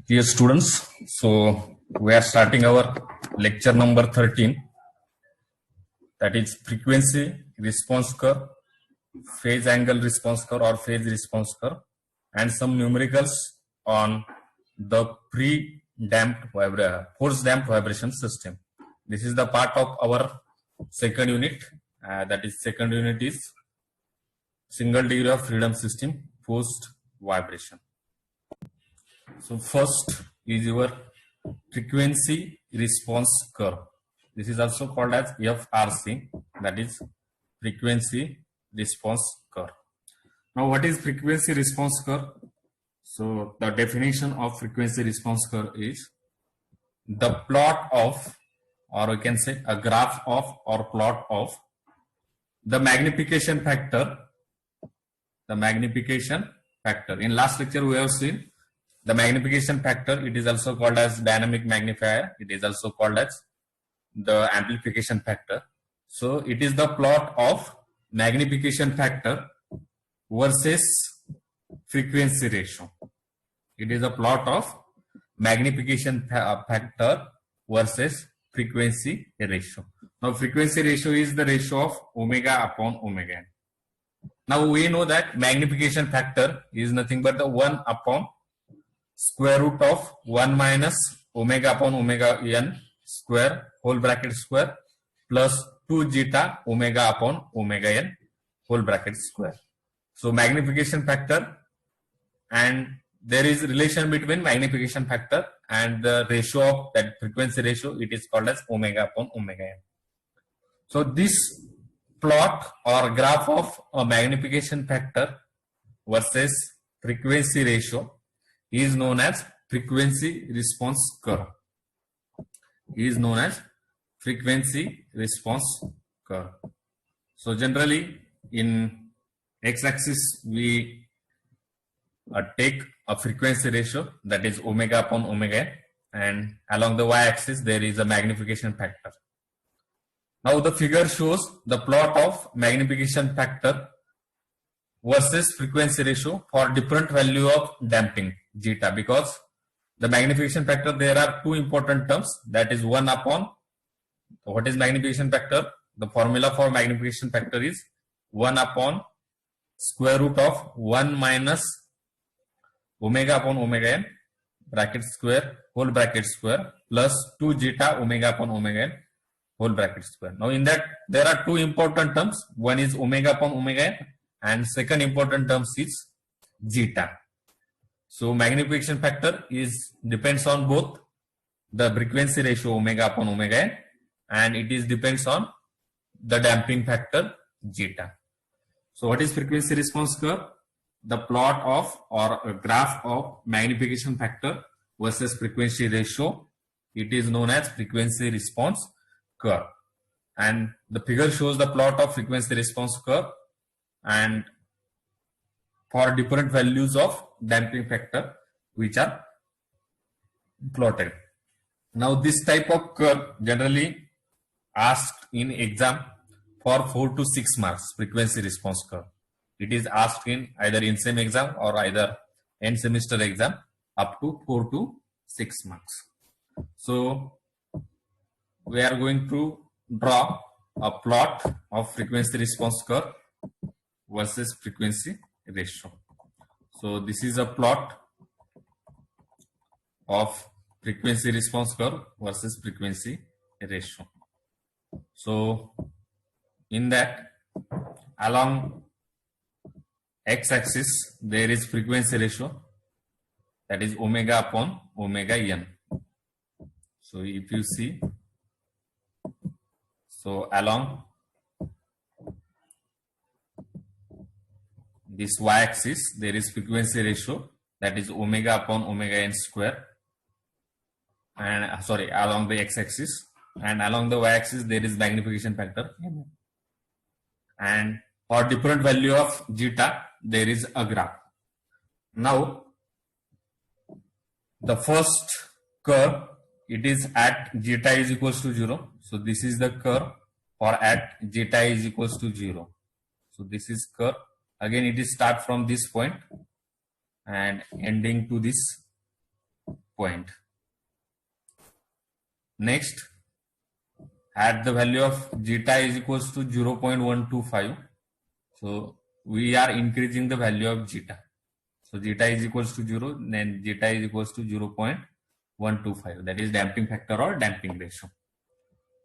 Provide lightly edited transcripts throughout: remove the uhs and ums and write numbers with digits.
Dear students, so we are starting our lecture number 13, that is frequency response curve, phase angle response curve or phase response curve, and some numericals on the force damped vibration system. This is the part of our second unit, that is second unit is single degree of freedom system forced vibration. So first is your frequency response curve. This is also called as FRC, that is frequency response curve. Now what is frequency response curve? So the definition of frequency response curve is the plot of, or we can say a graph of or plot of the magnification factor. In last lecture we have seen the magnification factor. It is also called as dynamic magnifier. It is also called as the amplification factor. So it is the plot of magnification factor versus frequency ratio. It is a plot of magnification factor versus frequency ratio. Now frequency ratio is the ratio of omega upon omega n. Now we know that magnification factor is nothing but the 1 upon square root of 1 minus omega upon omega n square whole bracket square plus 2 zeta omega upon omega n whole bracket square. So magnification factor, and there is relation between magnification factor and the ratio of that frequency ratio. It is called as omega upon omega n. So this plot or graph of a magnification factor versus frequency ratio is known as frequency response curve. So generally in x-axis we take a frequency ratio, that is omega upon omega n, and along the y-axis there is a magnification factor. Now the figure shows the plot of magnification factor versus frequency ratio for different value of damping zeta, because the magnification factor, there are two important terms, that is 1 upon, what is magnification factor? The formula for magnification factor is 1 upon square root of 1 minus omega upon omega n bracket square whole bracket square plus 2 zeta omega upon omega n whole bracket square. Now in that there are two important terms, one is omega upon omega n and second important terms is zeta. So magnification factor depends on both the frequency ratio omega upon omega n, and it depends on the damping factor zeta. So what is frequency response curve? The plot of or a graph of magnification factor versus frequency ratio. It is known as frequency response curve, and the figure shows the plot of frequency response curve and for different values of damping factor which are plotted. Now this type of curve generally asked in exam for 4 to 6 marks. Frequency response curve, it is asked in either in same exam or either end semester exam up to 4 to 6 marks. So we are going to draw a plot of frequency response curve versus frequency ratio. So this is a plot of frequency response curve versus frequency ratio. So in that, along x-axis there is frequency ratio, that is omega upon omega n. So if you see, so along this y-axis there is frequency ratio, that is omega upon omega n square, and along the x-axis, and along the y-axis there is magnification factor, and for different value of zeta there is a graph. Now the first curve, it is at zeta is equals to 0. So this is the curve for at zeta is equals to 0. So this is curve. Again it is start from this point and ending to this point. Next, at the value of zeta is equals to 0.125. So we are increasing the value of zeta. So zeta is equals to 0, then zeta is equals to 0.125. That is damping factor or damping ratio.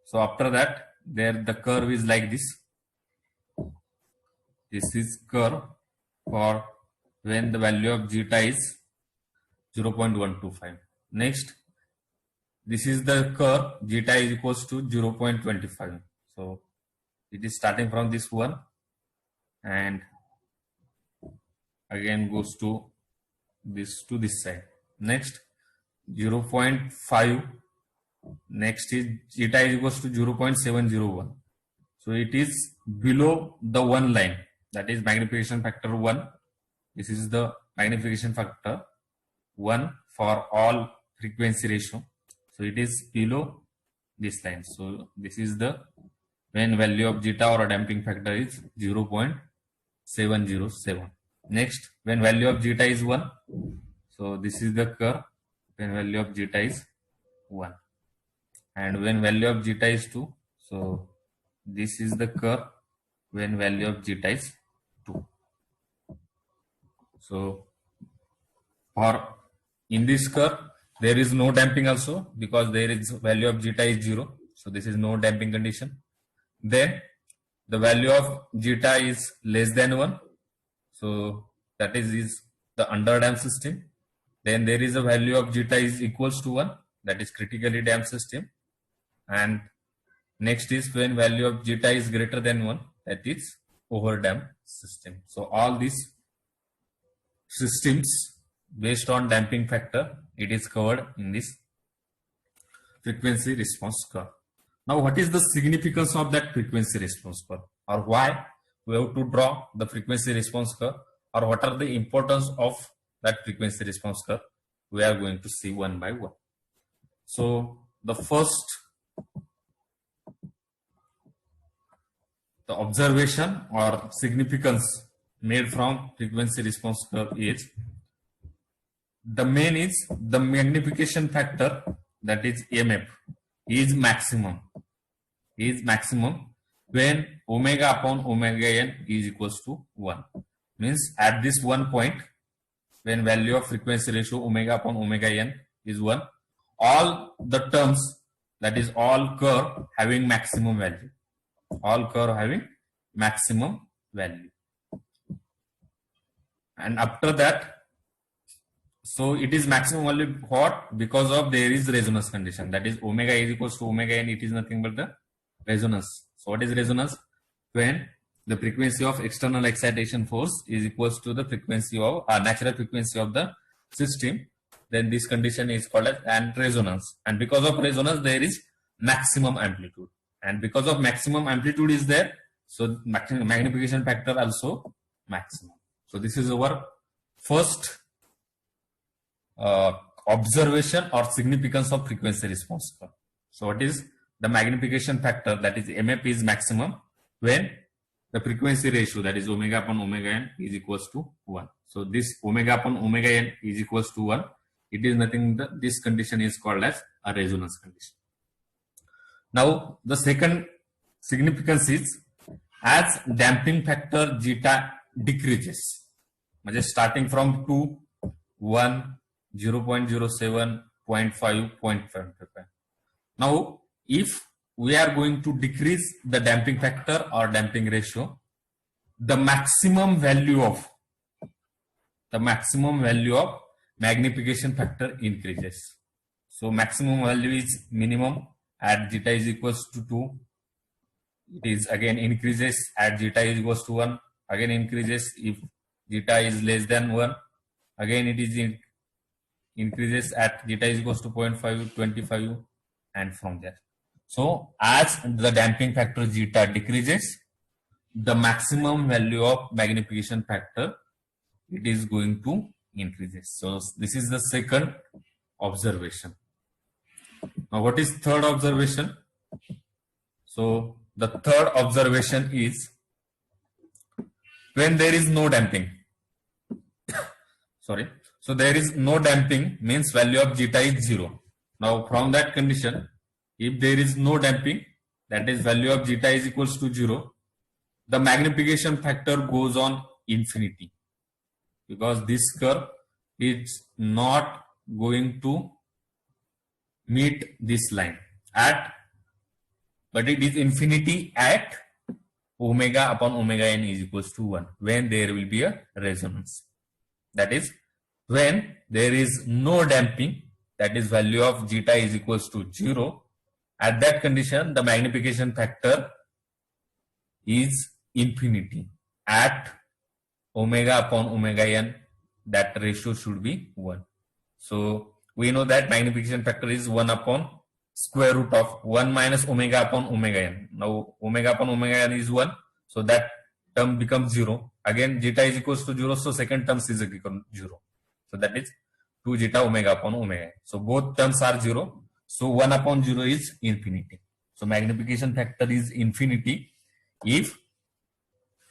So after that, there the curve is like this. This is curve for when the value of zeta is 0.125. Next, this is the curve, zeta is equals to 0.25. So it is starting from this one and again goes to this side. Next, 0.5. Next is zeta is equals to 0.701. So it is below the 1 line, that is magnification factor 1. This is the magnification factor 1 for all frequency ratio. So it is below this line. So this is the when value of zeta or damping factor is 0.707. Next, when value of zeta is 1. So this is the curve when value of zeta is 1. And when value of zeta is 2. So this is the curve when value of zeta is 2. So for in this curve, there is no damping also because there is value of zeta is 0. So this is no damping condition. Then the value of zeta is less than 1. So that is the underdamped system. Then there is a value of zeta is equals to 1. That is critically damped system. And next is when value of zeta is greater than 1. That is overdamped system. So all these systems based on damping factor, it is covered in this frequency response curve. Now, what is the significance of that frequency response curve, or why we have to draw the frequency response curve, or what are the importance of that frequency response curve? We are going to see one by one. So the first, the observation or significance made from frequency response curve is the main is the magnification factor, that is MF, is maximum when omega upon omega n is equals to 1. Means at this one point when value of frequency ratio omega upon omega n is 1, all the terms, that is all curve having maximum value, and after that, so it is maximum only what? Because of there is resonance condition, that is omega is equals to omega n, it is nothing but the resonance. So what is resonance? When the frequency of external excitation force is equals to the frequency of natural frequency of the system, then this condition is called as and resonance. And because of resonance, there is maximum amplitude, and because of maximum amplitude is there, so magnification factor also maximum. So this is our first observation or significance of frequency response curve. So what is the magnification factor, that is MF, is maximum when the frequency ratio, that is omega upon omega n, is equals to 1. So this omega upon omega n is equals to 1. It is nothing, this condition is called as a resonance condition. Now the second significance is as damping factor zeta decreases, starting from 2, 1, 0.07, 0.5, 0.5. Now, if we are going to decrease the damping factor or damping ratio, the maximum value of magnification factor increases. So maximum value is minimum at zeta is equals to 2. It is again increases at zeta is equals to 1. Again increases if zeta is less than 1. Again it is increases at zeta is equals to 0.5, 25, and from there. So as the damping factor zeta decreases, the maximum value of magnification factor, it is going to increases. So this is the second observation. Now what is third observation? So the third observation is when there is no damping. sorry. So there is no damping means value of zeta is 0. Now from that condition, if there is no damping, that is value of zeta is equals to 0, the magnification factor goes on infinity, because this curve is not going to meet this line at, but it is infinity at omega upon omega n is equals to 1 when there will be a resonance. That is, when there is no damping, that is value of zeta is equals to 0. At that condition, the magnification factor is infinity. At omega upon omega n, that ratio should be 1. So we know that magnification factor is 1 upon square root of 1 minus omega upon omega n. Now omega upon omega n is 1, so that term becomes 0. Again zeta is equals to 0, so second term is equal to 0. So that is 2 zeta omega upon omega n. So both terms are 0. So 1 upon 0 is infinity. So magnification factor is infinity if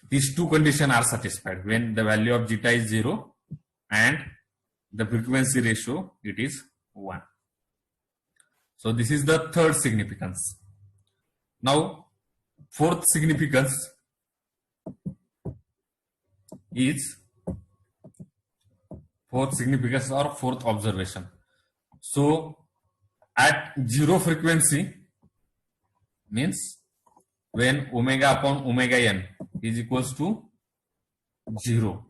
these two conditions are satisfied, when the value of zeta is 0 and the frequency ratio it is 1. So this is the third significance. Now fourth significance is or fourth observation. So at 0 frequency means when omega upon omega n is equals to 0,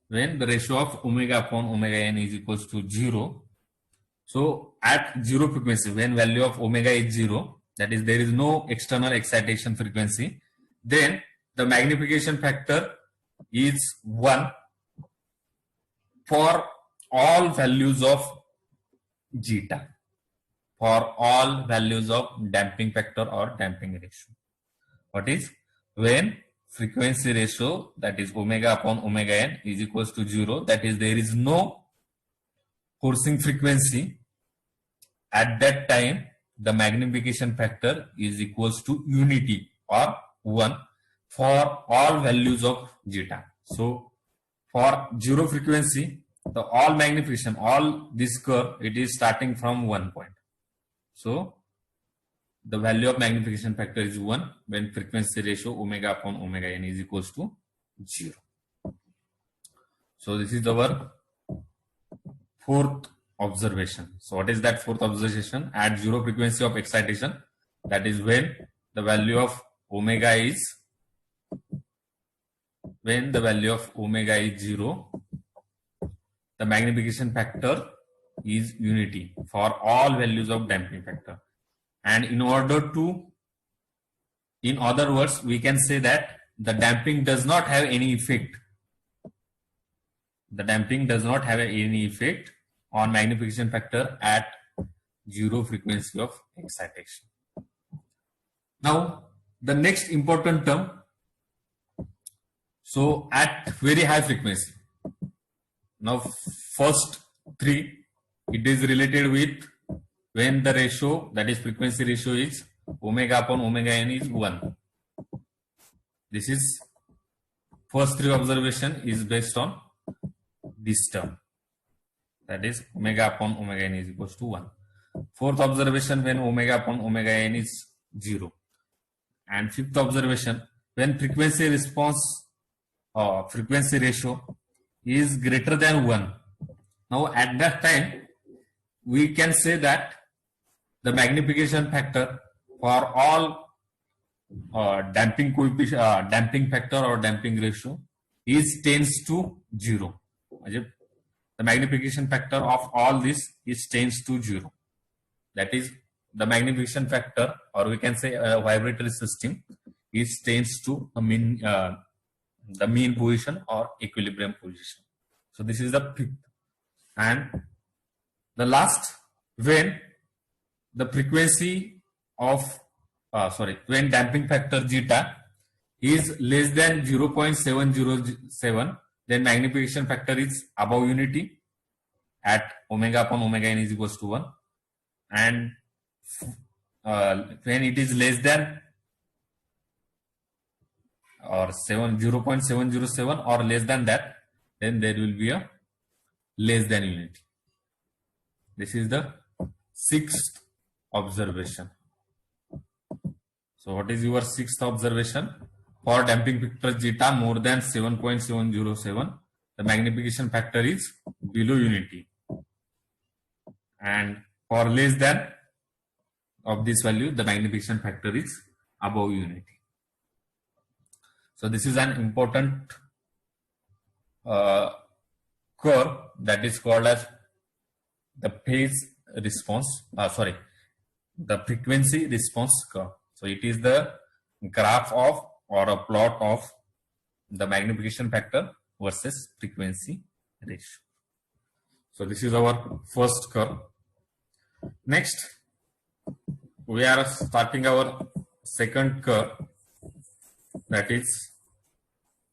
when the ratio of omega upon omega n is equals to 0. So at 0 frequency, when value of omega is 0, that is there is no external excitation frequency, then the magnification factor is 1 for all values of zeta, for all values of damping factor or damping ratio. What is? When frequency ratio, that is omega upon omega n, is equals to 0, that is there is no forcing frequency, at that time the magnification factor is equals to unity or 1 for all values of zeta. So for 0 frequency, the all magnification, all this curve, it is starting from 1 point. So the value of magnification factor is 1 when frequency ratio omega upon omega n is equals to 0. So this is our fourth observation. So what is that fourth observation? At 0 frequency of excitation, that is when the value of omega is 0, the magnification factor is unity for all values of damping factor. And in other words, we can say that the damping does not have any effect. The damping does not have any effect on magnification factor at 0 frequency of excitation. Now the next important term, so at very high frequency. Now first three, it is related with when the ratio, that is frequency ratio, is omega upon omega n is 1. This is first three observation is based on this term, that is omega upon omega n is equals to 1. Fourth observation when omega upon omega n is 0. And fifth observation when frequency response or frequency ratio is greater than 1. Now at that time we can say that the magnification factor for all damping coefficient, damping factor or damping ratio is tends to 0. The magnification factor of all this is tends to 0. That is the magnification factor, or we can say a vibratory system, is tends to a the mean position or equilibrium position. So this is the fifth. And the last, when the frequency of when damping factor zeta is less than 0.707, then magnification factor is above unity at omega upon omega n is equals to 1. And when it is less than or 0.707 or less than that, then there will be a less than unity. This is the sixth observation. So what is your sixth observation? For damping factor zeta more than 7.707, the magnification factor is below unity. And for less than of this value, the magnification factor is above unity. So this is an important curve that is called as the phase response, the frequency response curve. So it is the graph of or a plot of the magnification factor versus frequency ratio. So this is our first curve. Next, we are starting our second curve, that is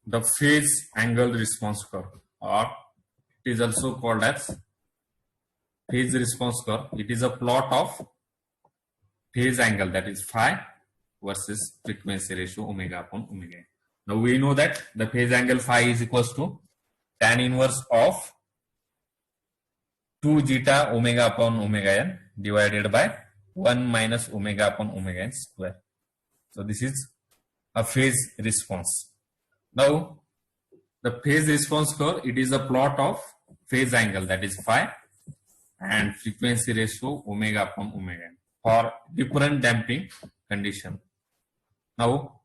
the phase angle response curve, or it is also called as phase response curve. It is a plot of phase angle, that is phi, versus frequency ratio omega upon omega n. Now we know that the phase angle phi is equals to tan inverse of 2 zeta omega upon omega n divided by 1 minus omega upon omega n square. So this is a phase response. Now the phase response curve, it is a plot of phase angle, that is phi, and frequency ratio omega upon omega n for different damping condition. Now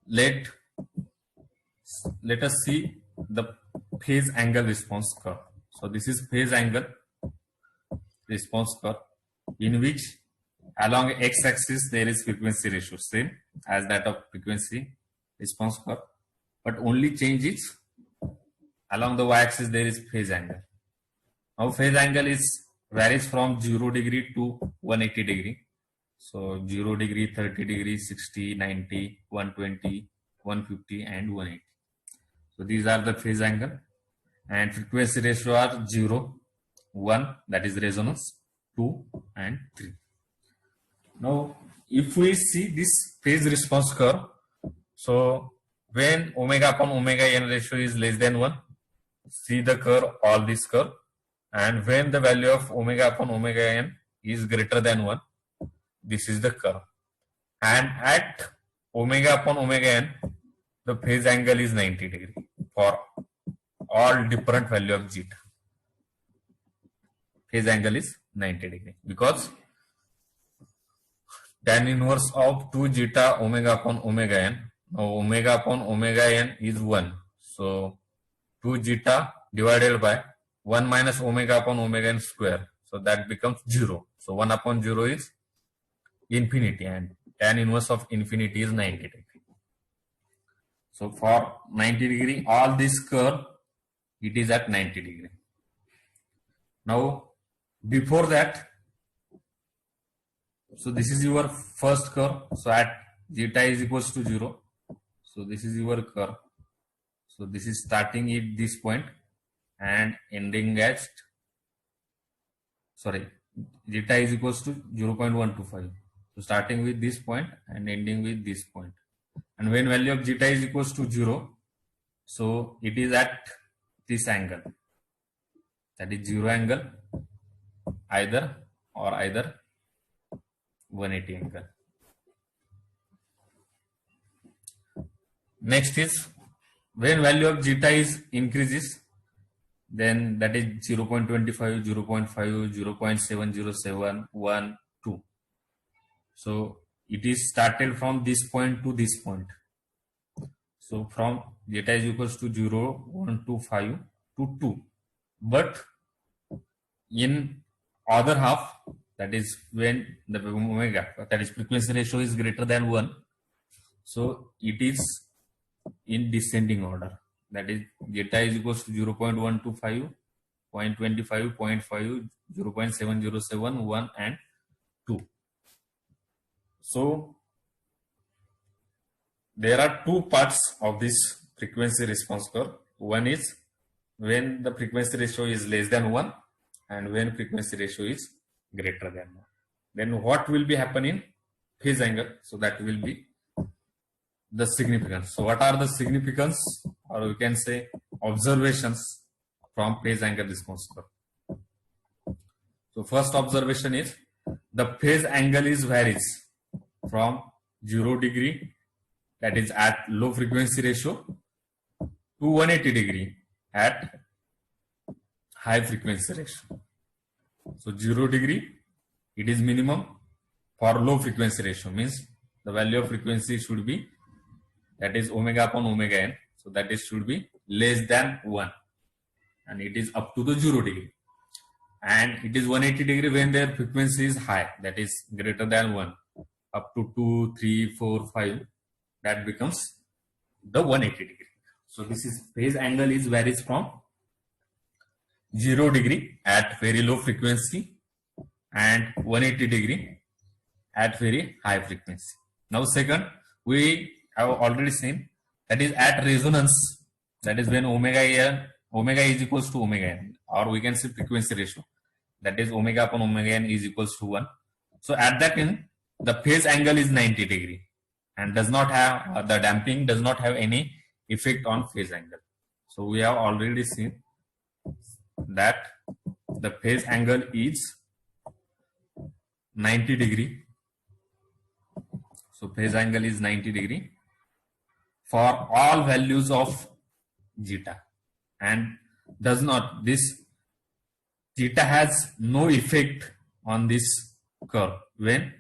let us see the phase angle response curve. So this is phase angle response curve, in which along x-axis there is frequency ratio, same as that of frequency response curve, but only change is along the y-axis there is phase angle. Now phase angle varies from 0 degree to 180 degree. So 0 degree, 30 degree, 60, 90, 120, 150 and 180. So these are the phase angle, and frequency ratio are 0, 1, that is resonance, 2 and 3. Now if we see this phase response curve, so when omega upon omega n ratio is less than 1, see the curve, all this curve, and when the value of omega upon omega n is greater than 1, this is the curve. And at omega upon omega n, the phase angle is 90 degree for all different value of zeta. Phase angle is 90 degree because tan inverse of 2 zeta omega upon omega n. Now omega upon omega n is 1. So 2 zeta divided by 1 minus omega upon omega n square. So that becomes 0. So 1 upon 0 is infinity, and tan inverse of infinity is 90 degree. So for 90 degree, all this curve, it is at 90 degree. Now before that, so this is your first curve. So at zeta is equals to 0. So this is your curve. So this is starting at this point and ending at, zeta is equals to 0.125. So starting with this point and ending with this point. And when value of zeta is equals to 0, so it is at this angle, that is 0 angle, either 180 angle. Next is when value of zeta is increases, then that is 0.25, 0.5, 0.707, 1, 2. So it is started from this point to this point. So from zeta is equals to 0, 1, 2, 5 to 2. But in other half, that is when the omega, that is frequency ratio, is greater than 1. So it is in descending order. That is zeta is equals to 0.125, 0.25, 0.5, 0.707, 1 and 2. So there are two parts of this frequency response curve. One is when the frequency ratio is less than 1 and when frequency ratio is greater than 1. Then what will be happening? Phase angle. So that will be the significance. So what are the significance, or we can say observations from phase angle response curve? So first observation is the phase angle is varies from 0 degree, that is at low frequency ratio, to 180 degree at high frequency ratio. So 0 degree, it is minimum for low frequency ratio, means the value of frequency should be, that is omega upon omega n, so that is should be less than 1, and it is up to the 0 degree, and it is 180 degree when their frequency is high, that is greater than 1, up to 2, 3, 4, 5, that becomes the 180 degree. So this is phase angle is varies from 0 degree at very low frequency and 180 degree at very high frequency. Now second, we have already seen, that is at resonance, that is when omega is equals to omega n, or we can say frequency ratio, that is omega upon omega n is equals to 1. So at that end, the phase angle is 90 degree and does not have, the damping does not have any effect on phase angle. So we have already seen that the phase angle is 90 degree. So phase angle is 90 degree for all values of zeta, and does not, this zeta has no effect on this curve when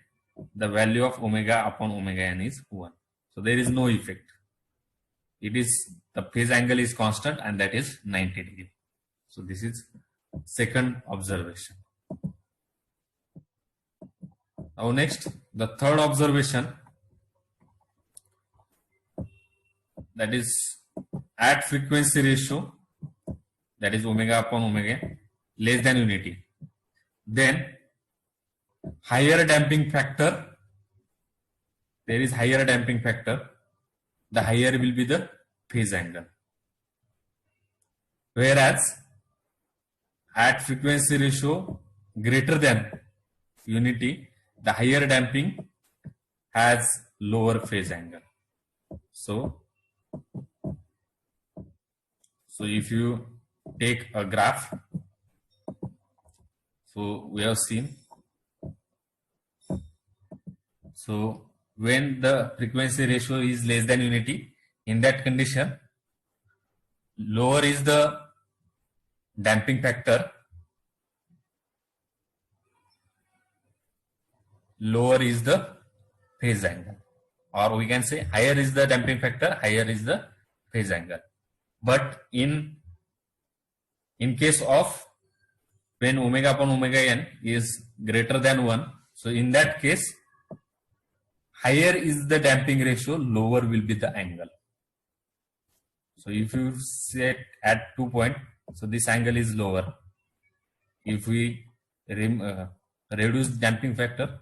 the value of omega upon omega n is 1. So there is no effect. It is, the phase angle is constant, and that is 90 degree. So this is second observation. Now next, the third observation, that is at frequency ratio, that is omega upon omega less than unity, then higher damping factor, there is higher damping factor, the higher will be the phase angle. Whereas at frequency ratio greater than unity, the higher damping has lower phase angle. So if you take a graph, so we have seen, so when the frequency ratio is less than unity, in that condition, lower is the damping factor, lower is the phase angle, or we can say higher is the damping factor, higher is the phase angle. But in case of when omega upon omega n is greater than 1, so in that case, higher is the damping ratio, lower will be the angle. So if you set at 2 point, so this angle is lower. If we reduce damping factor,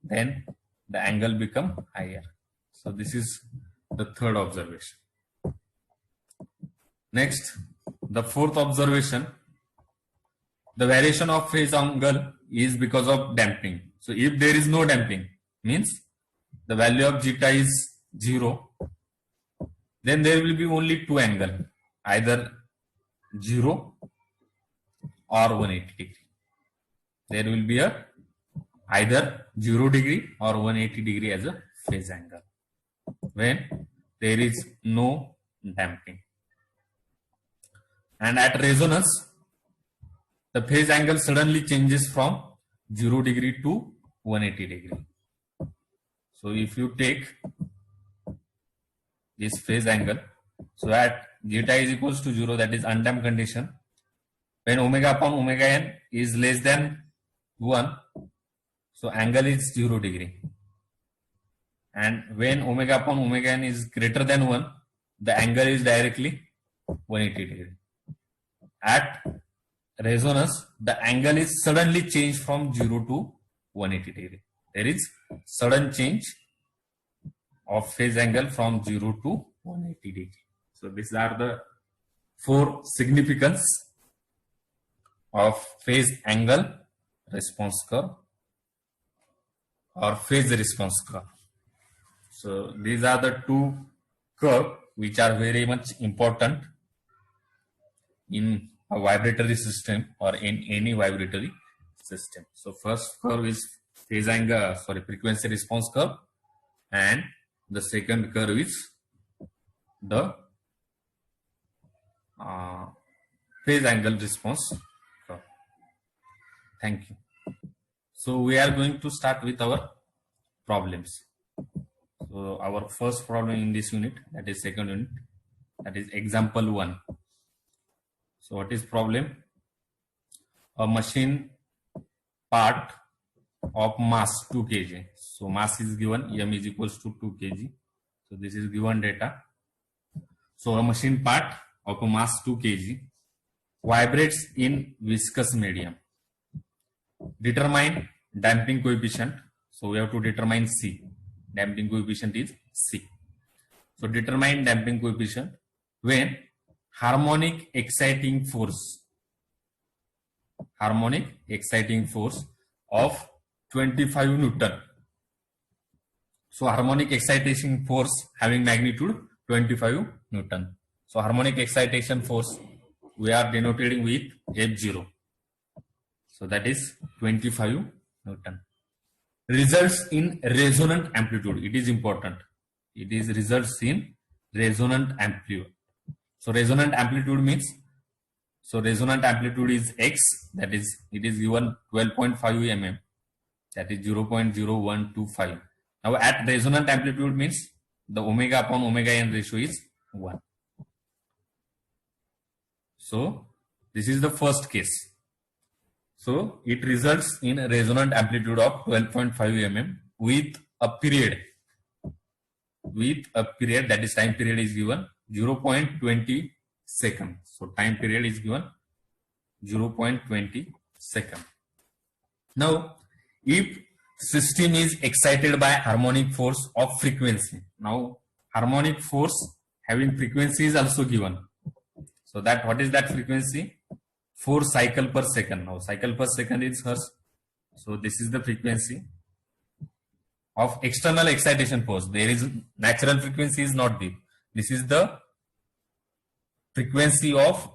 then the angle become higher. So this is the third observation. Next, the fourth observation, the variation of phase angle is because of damping. So if there is no damping, means the value of zeta is 0, then there will be only two angles, either 0 or 180 degree. There will be either 0 degree or 180 degree as a phase angle when there is no damping. And at resonance, the phase angle suddenly changes from 0 degree to 180 degree. So if you take this phase angle, so at zeta is equals to 0, that is undamped condition, when omega upon omega n is less than 1, so angle is 0 degree. And when omega upon omega n is greater than 1, the angle is directly 180 degree. At resonance, the angle is suddenly changed from 0 to 180 degree. There is sudden change of phase angle from 0 to 180 degree. So these are the four significance of phase angle response curve or phase response curve. So these are the two curves which are very much important in a vibratory system or in any vibratory system. So first curve is frequency response curve, and the second curve is the phase angle response curve. Thank you. So we are going to start with our problems. So our first problem in this unit, that is second unit, that is example 1. So what is problem? A machine part of mass 2 kg. So mass is given, m is equals to 2 kg. So this is given data. So a machine part of a mass 2 kg vibrates in viscous medium. Determine damping coefficient. So we have to determine C. Damping coefficient is C. So determine damping coefficient when harmonic exciting force of 25 Newton. So harmonic excitation force having magnitude 25 Newton. So harmonic excitation force we are denoting with F0. So that is 25 Newton. Results in resonant amplitude. It is important. It is results in resonant amplitude. So resonant amplitude means, so resonant amplitude is X, that is, it is given 12.5 mm, that is 0.0125. Now at resonant amplitude means the omega upon omega n ratio is 1. So this is the first case. So it results in a resonant amplitude of 12.5 mm with a period, that is time period is given 0.20 seconds. So time period is given 0.20 seconds. Now if system is excited by harmonic force of frequency, now harmonic force having frequency is also given. So that what is that frequency? 4 cycle per second. Now cycle per second is Hertz. So this is the frequency of external excitation force. There is natural frequency is not there. This is the frequency of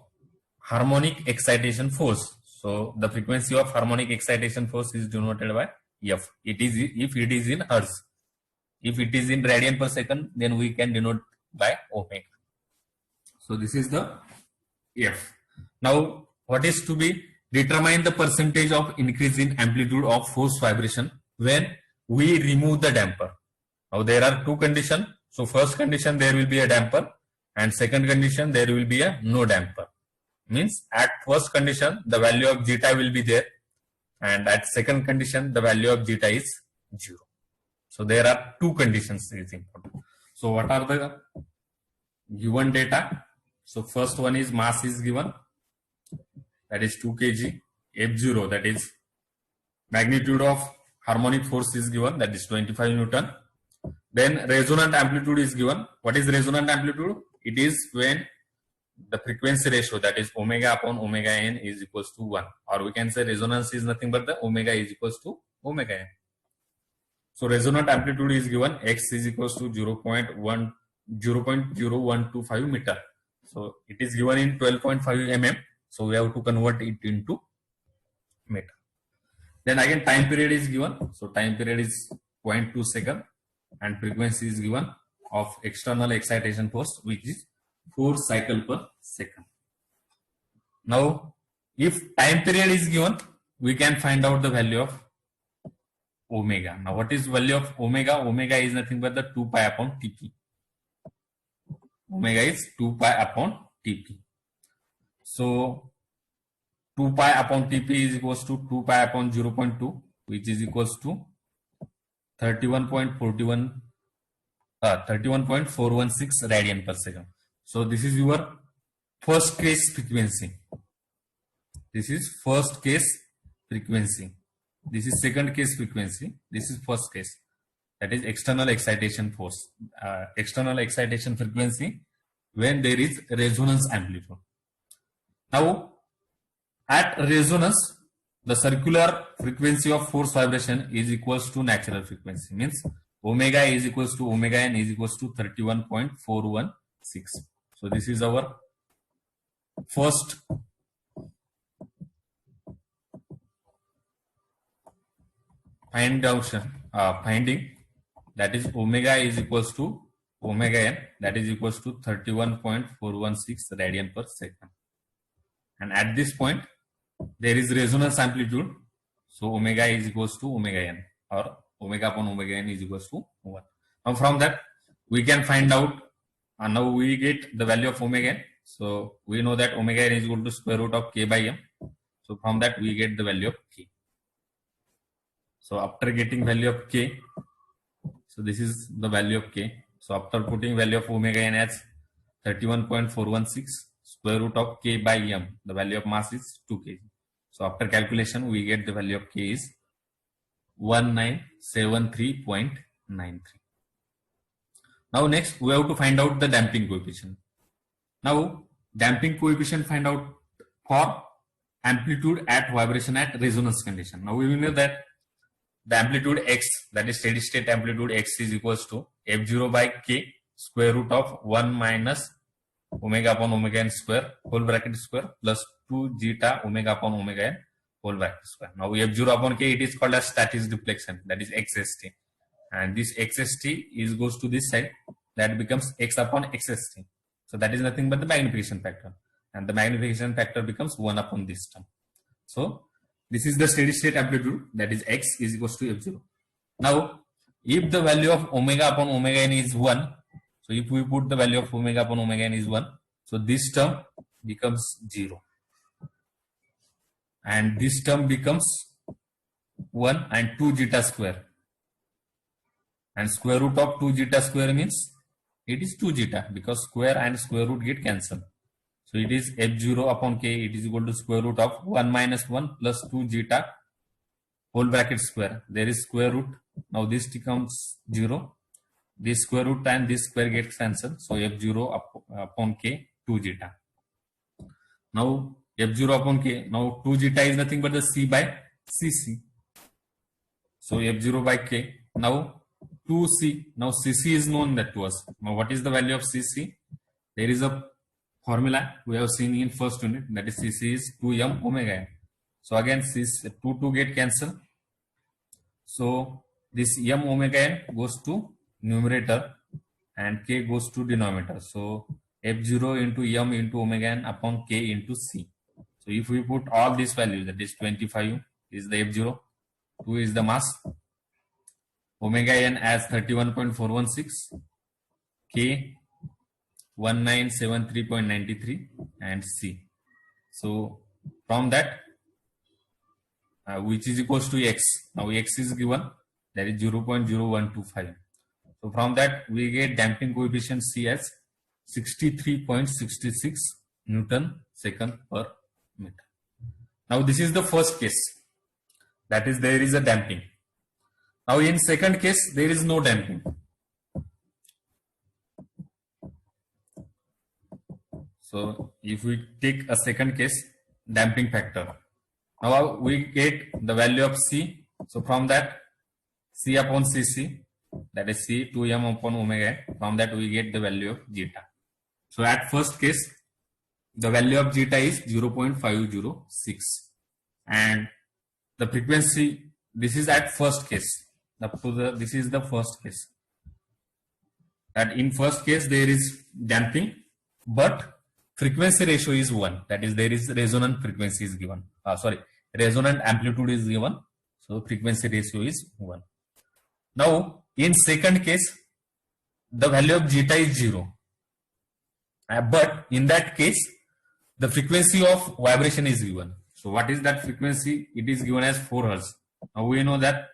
harmonic excitation force. So the frequency of harmonic excitation force is denoted by F. It is if it is in Hertz. If it is in radian per second, then we can denote by omega. So this is the F. Now what is to be? Determine the percentage of increase in amplitude of force vibration when we remove the damper. Now there are two conditions. So first condition, there will be a damper, and second condition, there will be a no damper. Means at first condition the value of zeta will be there, and at second condition the value of zeta is 0. So there are two conditions is important. So what are the given data? So first one is mass is given, that is 2 kg. F0, that is magnitude of harmonic force is given, that is 25 Newton. Then resonant amplitude is given. What is resonant amplitude? It is when the frequency ratio, that is omega upon omega n, is equals to 1, or we can say resonance is nothing but the omega is equals to omega n. So resonant amplitude is given, x is equals to 0.0125 meter. So it is given in 12.5 mm. So we have to convert it into meter. Then again time period is given. So time period is 0.2 second, and frequency is given of external excitation force, which is 4 cycle per second. Now if time period is given, we can find out the value of omega. Now what is value of omega? Omega is nothing but the 2 pi upon Tp. Omega is 2 pi upon Tp. So 2 pi upon Tp is equals to 2 pi upon 0.2, which is equals to 31.416 radian per second. So this is your first case frequency. This is first case frequency. This is second case frequency. This is first case. That is external excitation force. External excitation frequency when there is resonance amplitude. Now at resonance, the circular frequency of force vibration is equals to natural frequency. Means omega is equals to omega n is equals to 31.416. So this is our first finding, that is omega is equals to omega n, that is equals to 31.416 radian per second. And at this point there is resonance amplitude, so omega is equals to omega n, or omega upon omega n is equals to 1. Now from that we can find out, and now we get the value of omega n. So we know that omega n is equal to square root of k by m. So from that we get the value of k. So after getting value of k, so this is the value of k. So after putting value of omega n as 31.416 square root of k by m, the value of mass is 2 kg. So after calculation we get the value of k is 1973.93. Now next we have to find out the damping coefficient. Now damping coefficient find out for amplitude at vibration at resonance condition. Now we will know that the amplitude x, that is steady state amplitude x, is equals to f0 by k square root of 1 minus omega upon omega n square whole bracket square plus 2 zeta omega upon omega n whole bracket square. Now f0 upon k, it is called as static deflection, that is xst, and this xst is goes to this side, that becomes x upon xst. So that is nothing but the magnification factor, and the magnification factor becomes 1 upon this term. So this is the steady state amplitude, that is x is equals to f0. Now if the value of omega upon omega n is 1, so if we put the value of omega upon omega n is 1, so this term becomes 0, and this term becomes 1 and 2 zeta square, and square root of 2 zeta square means it is 2 zeta, because square and square root get cancelled. So it is f0 upon k, it is equal to square root of 1 minus 1 plus 2 zeta whole bracket square. There is square root. Now this becomes 0. This square root and this square gets cancelled. So f0 upon k, 2 zeta. Now f0 upon k, now 2 zeta is nothing but the c by cc. So f0 by k. Now 2c. Now cc is known that to us. Now what is the value of cc? There is a formula we have seen in first unit, that is cc is 2m omega n. So again 2 get cancelled. So this m omega n goes to numerator and k goes to denominator. So f0 into m into omega n upon k into c. So if we put all these values, that is 25 is the f0, 2 is the mass, omega n as 31.416, k 1973.93, and c. So from that which is equals to x. Now x is given, that is 0.0125. So from that we get damping coefficient c as 63.66 Newton second per meter. Now this is the first case, that is there is a damping. Now in second case there is no damping. So if we take a second case, damping factor, now we get the value of c. So from that c upon cc, that is c 2m upon omega n, from that we get the value of zeta. So at first case the value of zeta is 0.506, and the frequency, this is at first case, this is the first case, that in first case there is damping but frequency ratio is 1, that is there is resonant frequency is given, resonant amplitude is given, so frequency ratio is 1. Now in second case the value of zeta is 0, but in that case the frequency of vibration is given. So what is that frequency? It is given as 4 Hz. Now we know that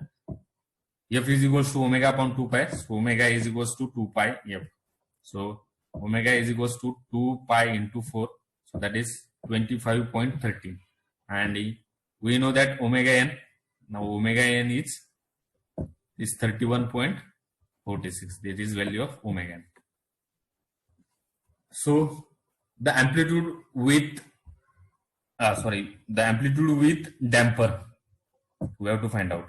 f is equals to omega upon 2 pi, so omega is equals to 2 pi f. So omega is equals to 2 pi into 4, so that is 25.13, and we know that omega n, now omega n is 31.46, that is value of omega n. So the amplitude with damper we have to find out.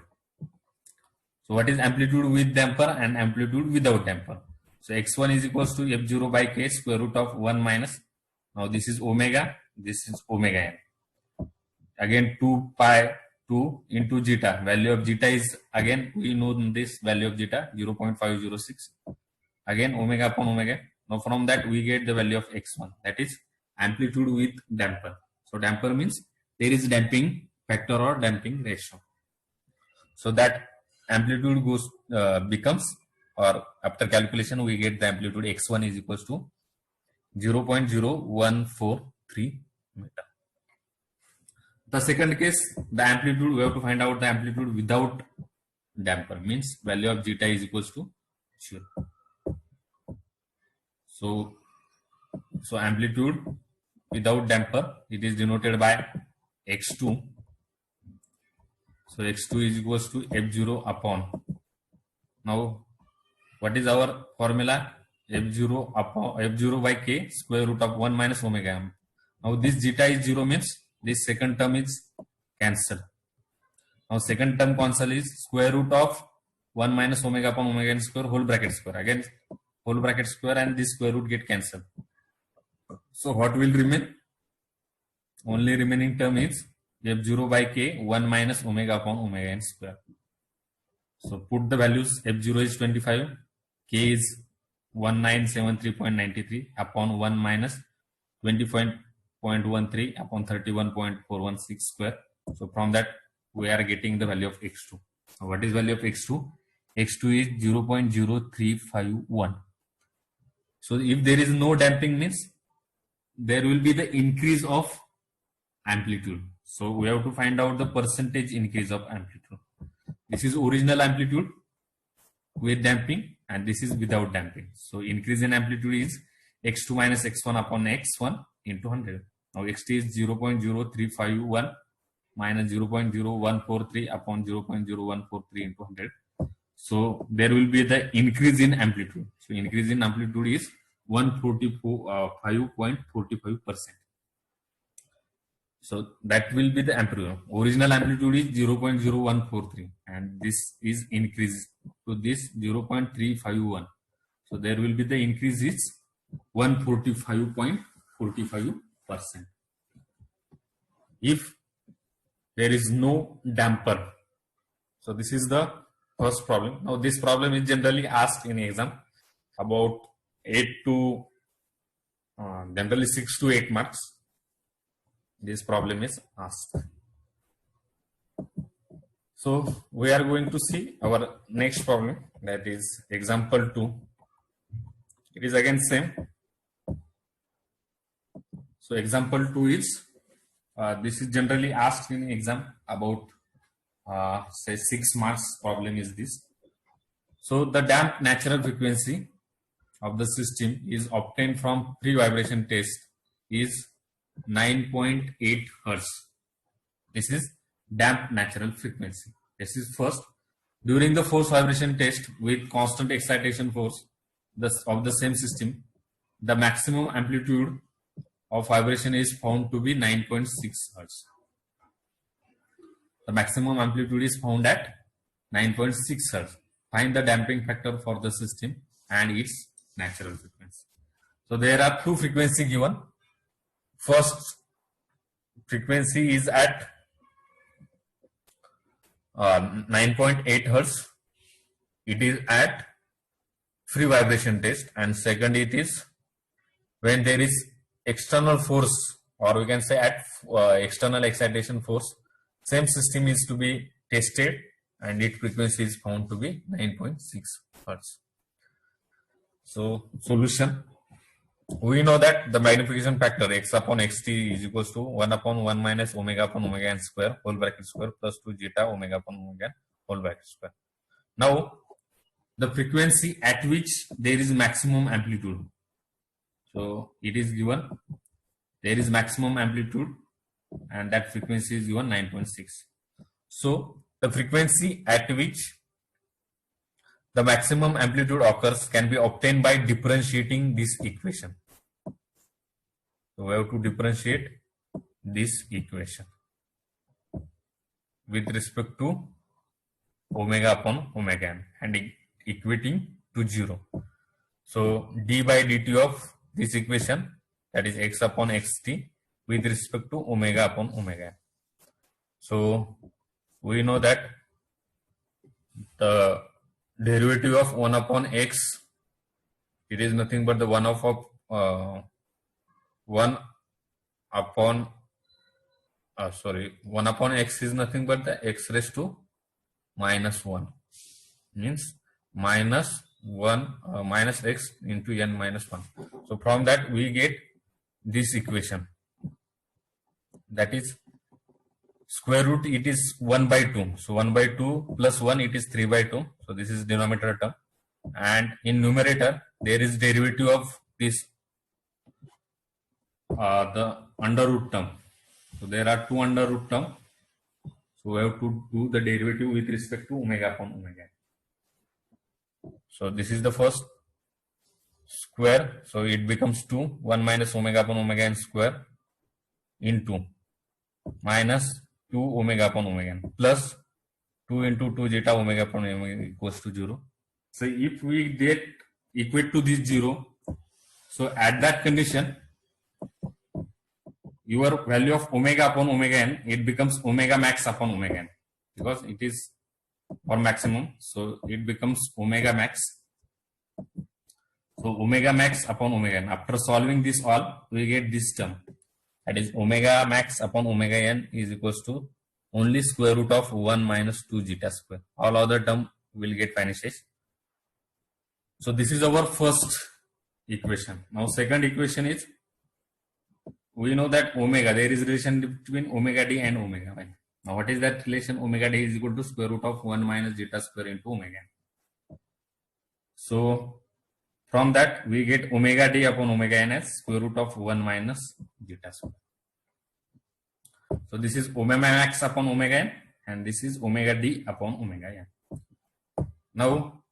So what is amplitude with damper and amplitude without damper? So x1 is equals to f0 by k square root of 1 minus. Now this is omega, this is omega n. Again 2 pi 2 into zeta. Value of zeta is, again we know this value of zeta 0.506. Again omega upon omega. Now from that we get the value of x1, that is amplitude with damper. So damper means there is damping factor or damping ratio. So that amplitude goes becomes, or after calculation we get the amplitude x1 is equals to 0.0143 meter. The second case, the amplitude, we have to find out the amplitude without damper, means value of zeta is equals to 0. So amplitude without damper, it is denoted by x2. So x2 is equals to f0 upon. Now what is our formula? f0 upon f0 by k square root of 1 minus omega m. Now this zeta is 0 means this second term is cancelled. Now second term cancel is square root of 1 minus omega upon omega n square whole bracket square. Again whole bracket square and this square root get cancelled. So what will remain? Only remaining term is f0 by k 1 minus omega upon omega n square. So put the values. f0 is 25, k is 1973.93 upon 1 minus 20.13 upon 31.416 square. So from that we are getting the value of x2. So what is value of x2? x2 is 0.0351. So if there is no damping means there will be the increase of amplitude. So we have to find out the percentage increase of amplitude. This is original amplitude with damping and this is without damping. So increase in amplitude is x2 minus x1 upon x1 into 100. Now xt is 0.0351 minus 0.0143 upon 0.0143 into 100. So there will be the increase in amplitude. So increase in amplitude is 145.45%. So that will be the amplitude. Original amplitude is 0.0143 and this is increased to this 0.351. So there will be the increase is 145.45%. If there is no damper, so this is the first problem. Now this problem is generally asked in exam about 8 to generally 6 to 8 marks. This problem is asked. So we are going to see our next problem, that is example 2. It is again same. So example 2 is this is generally asked in exam about say 6 marks problem is this. So the damped natural frequency of the system is obtained from pre-vibration test is 9.8 Hertz. This is damped natural frequency. This is first. During the force vibration test with constant excitation force of the same system, the maximum amplitude of vibration is found to be 9.6 Hertz. The maximum amplitude is found at 9.6 Hertz. Find the damping factor for the system and its natural frequency. So there are two frequencies given. First frequency is at 9.8 Hertz. It is at free vibration test, and second it is when there is external force, or we can say at external excitation force. Same system is to be tested and its frequency is found to be 9.6 Hertz. So solution. We know that the magnification factor x upon xt is equals to 1 upon 1 minus omega upon omega n square whole bracket square plus 2 zeta omega upon omega n whole bracket square. Now the frequency at which there is maximum amplitude. So it is given there is maximum amplitude and that frequency is given 9.6. So the frequency at which the maximum amplitude occurs can be obtained by differentiating this equation. So we have to differentiate this equation with respect to omega upon omega n and equating to 0. So d by dt of this equation, that is x upon xt with respect to omega upon omega n. So we know that the derivative of 1 upon x, it is nothing but the 1 upon 1 upon x is nothing but the x raised to minus 1, means minus 1 minus x into n minus 1. So from that we get this equation, that is square root, it is 1 by 2. So 1 by 2 plus 1, it is 3 by 2. So this is denominator term. And in numerator, there is derivative of this, the under root term. So there are two under root term. So we have to do the derivative with respect to omega upon omega. So this is the first square. So it becomes 2, 1 minus omega upon omega n square into minus 2 omega upon omega n plus 2 into 2 zeta omega upon omega equals to 0. So if we get equate to this 0, so at that condition, your value of omega upon omega n, it becomes omega max upon omega n, because it is for maximum. So it becomes omega max. So omega max upon omega n. After solving this all, we get this term. That is omega max upon omega n is equals to only square root of 1 minus 2 zeta square. All other term will get vanishes. So this is our first equation. Now second equation is, we know that omega, there is relation between omega d and omega n. Now what is that relation? Omega d is equal to square root of 1 minus zeta square into omega n. So from that we get omega d upon omega n as square root of 1 minus zeta square. So this is omega max upon omega n and this is omega d upon omega n. Now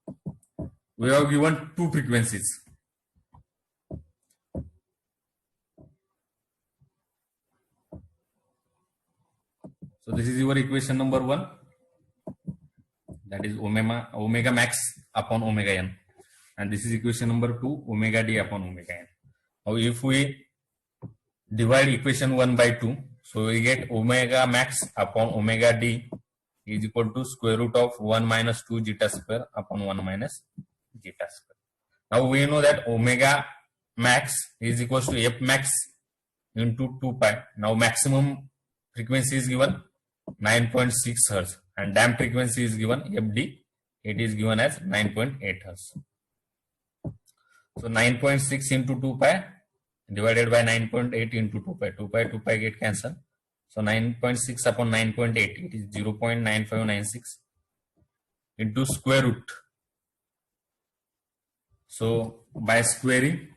we have given two frequencies. So this is your equation number 1, that is omega max upon omega n, and this is equation number 2, omega d upon omega n. Now if we divide equation 1 by 2, so we get omega max upon omega d is equal to square root of 1 minus 2 zeta square upon 1 minus zeta square. Now we know that omega max is equals to f max into 2 pi. Now maximum frequency is given 9.6 Hz and damped frequency is given fd, it is given as 9.8 Hz. So 9.6 into 2 pi divided by 9.8 into 2 pi get cancelled. So 9.6 upon 9.8, it is 0.9596 into square root. So by squaring,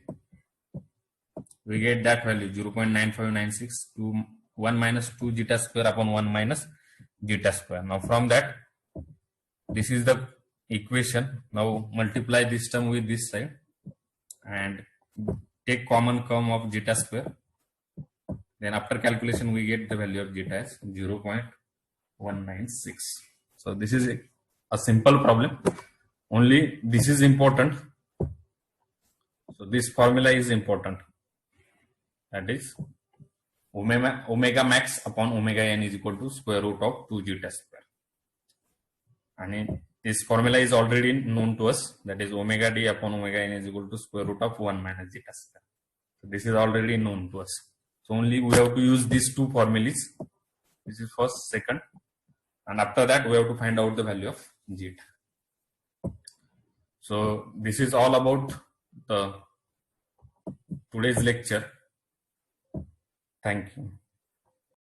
we get that value 0.9596 to 1 minus 2 zeta square upon 1 minus zeta square. Now from that, this is the equation. Now multiply this term with this side and take common term of zeta square. Then after calculation, we get the value of zeta as 0.196. So this is a simple problem. Only this is important. So this formula is important. That is omega max upon omega n is equal to square root of 2 zeta square. And this formula is already known to us. That is omega d upon omega n is equal to square root of 1 minus zeta square. So this is already known to us. So only we have to use these two formulas. This is first, second, and after that we have to find out the value of zeta. So this is all about the today's lecture. Thank you.